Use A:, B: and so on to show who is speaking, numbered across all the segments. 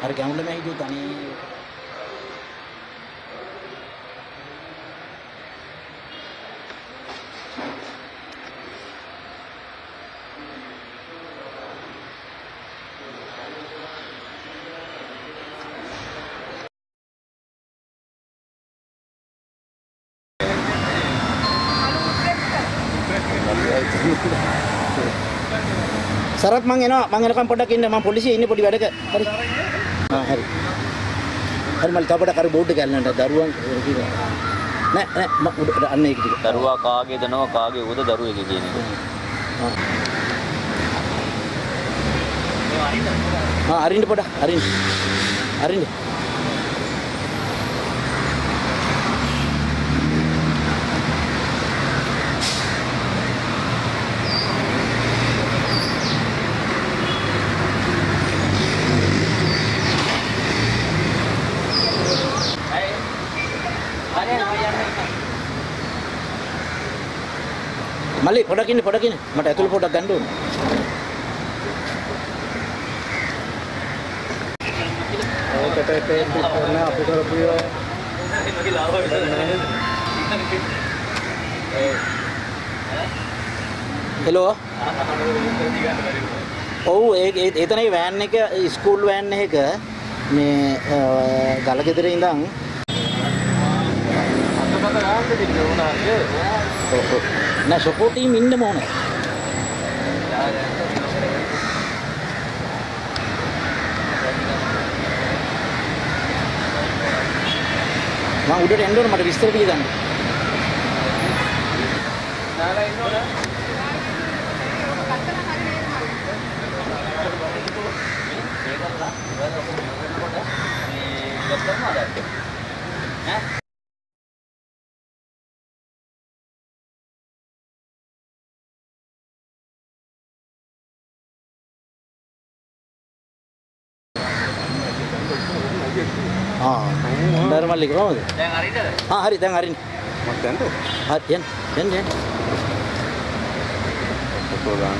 A: අර ගැමුණ මේ හිටියු තනිය සරත් මං එනකම් පොඩ්ඩක් ඉන්න මම පොලිසියේ ඉන්නේ පොඩි වැඩක හරි හරි හරි මල් තව පොඩක් අර බෝඩ් එක ගන්නට දරුවන් නෑ අන්න ඒක ටික
B: දරුවා කාගේද නෝ කාගේ උද දරුවෙගේ කියන එක
A: අරින්න පොඩක් අරින්න මල්ලි පොඩක් ඉන්න මට ඇතුළ පොඩක් ගන්න ඕනේ ඒකට කරන අපි කරපුවා හෙලෝ ඔව් එතනයි වෑන් එක ස්කූල් වෑන් එක මේ ගලගෙදර ඉඳන් නෑ සපෝට් ටීම් ඉන්නම ඕනේ. මම උඩට එන්න ඕන මට විස්තර ටික ගන්න. නාලා ඉන්න ඕන. Malik කොහමද? දැන් අරින්නද? හරි දැන් අරින්න. මත් දැන්ද? හරි යන්න. ෆොටෝ ගන්න.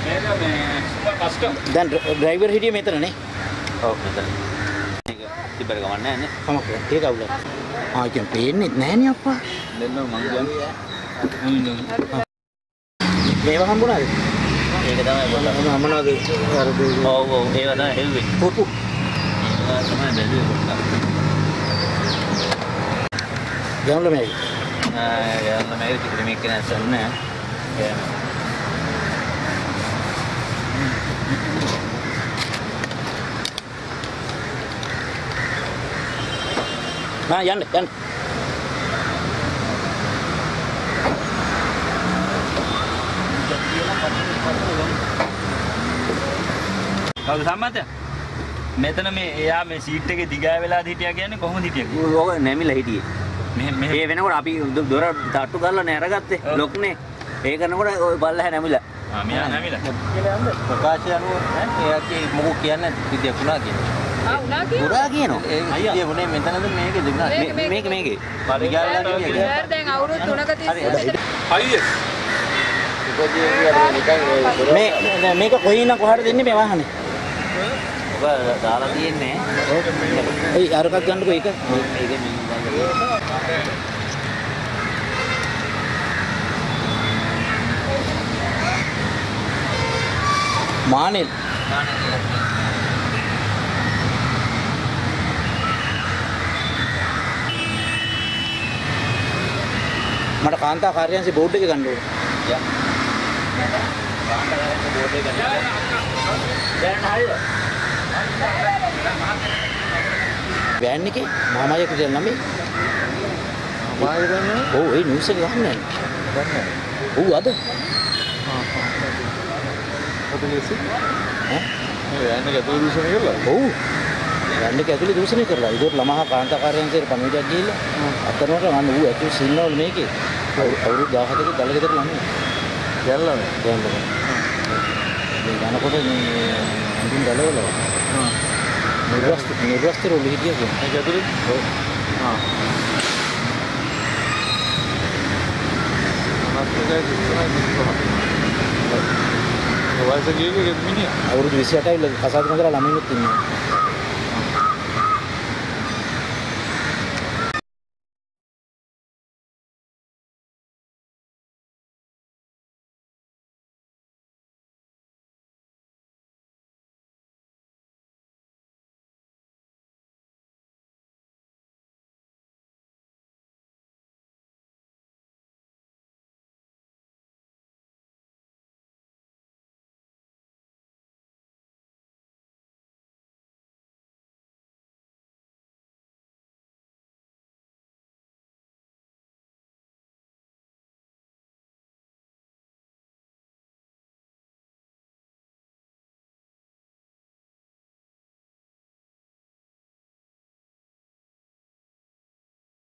A: මේ සුපර් කස්ටම්. දැන් ඩ්‍රයිවර් හිටියේ මෙතනනේ. ඔව් මෙතන. මේක තිබ්බර ගමන් නැහැ නේ. කමක් ඒක අවුල. කියන් පේන්නේ නැහනේ අප්පා. දෙන්න මං කියන්නේ. මේව හම්බුණාද? ඒක තමයි පොඩ්ඩක්. මොනවද? ඔව් ඒව තමයි හෙව්වේ. පොපු තමයි බැලුවේ පොඩ්ඩක්. යන්න මේ. යන්න මේ ඉතින් මේක නෑ. යන්න. කවුද සම්මත? මෙතන මේ එයා මේ සීට් එකේ දිගා වෙලාද හිටියා කියන්නේ කොහොමද හිටියේ? ඕක නැමිලා හිටියේ. මේ වෙනකොට අපි දොර තට්ටු කරලා නේ අරගත්තේ. ලොක්නේ. ඒ කරනකොට ඔය බල්ලා නැමිලා. මෙයා නැමිලා. කියලා යන්න. ප්‍රකාශය අනුව එයාගේ මොකෝ කියන්නේ විද්‍යාකුණා කියන්නේ. උනා කියනවා. උනා කියනවා. අයියා මොනේ මෙතනද මේකේද? මේකේ. දිගා වෙලා කියන්නේ. දැන් අවුරුදු 3ක තිස්සේ. හයිය. මේක කොහින්ද කොහාට දෙන්නේ මේ වාහනේ? ඔබ දාලා තියන්නේ. ඒ අරකට ගන්නකො ඒක. මේක මානෙල්. මට කාන්තා කාර්යාංශේ බෝඩ් එක ගන්න ඕනේ. යා. කාන්තා කාර්යාංශේ බෝඩ් එක ගන්න. දැන් හරියද?
C: වෑන් එකේ මාමාය කියලා ළමයි.
D: මාමාය දන්නේ?
C: ඔව් ඒ නිවුස් එක ගහන්නේ.
D: දන්නේ.
C: ඔව් අද.
D: ඔතනේසි?
C: ඈ?
D: මේ වෑන් එක ඇතුළේ දූෂණය කරලා?
C: ඔව්. වෑන් එක ඇතුළේ දූෂණය කරලා. ඒකට ළමහා කාන්තාකාරයන්ගේ පණිවිඩයක් ගිහිල්ලා අතරනට අන්න ඌ ඇතුළේ සින්නවලු මේකේ. අවුරුදු 17ක ගල ගෙදර ළමයි.
D: ගැල්ලානේ.
C: මේ යනකොට මේ අඳුන් ගලවලා නිර්වස්තර ඔලි හිටියා කියන්නේ.
D: මේක ඇතුළේ? ඔව්. වයස ගියකෝ මිනිහා
C: අවුරුදු 28යි කසාද මන්දලා ළමයිනුත් ඉන්නවා.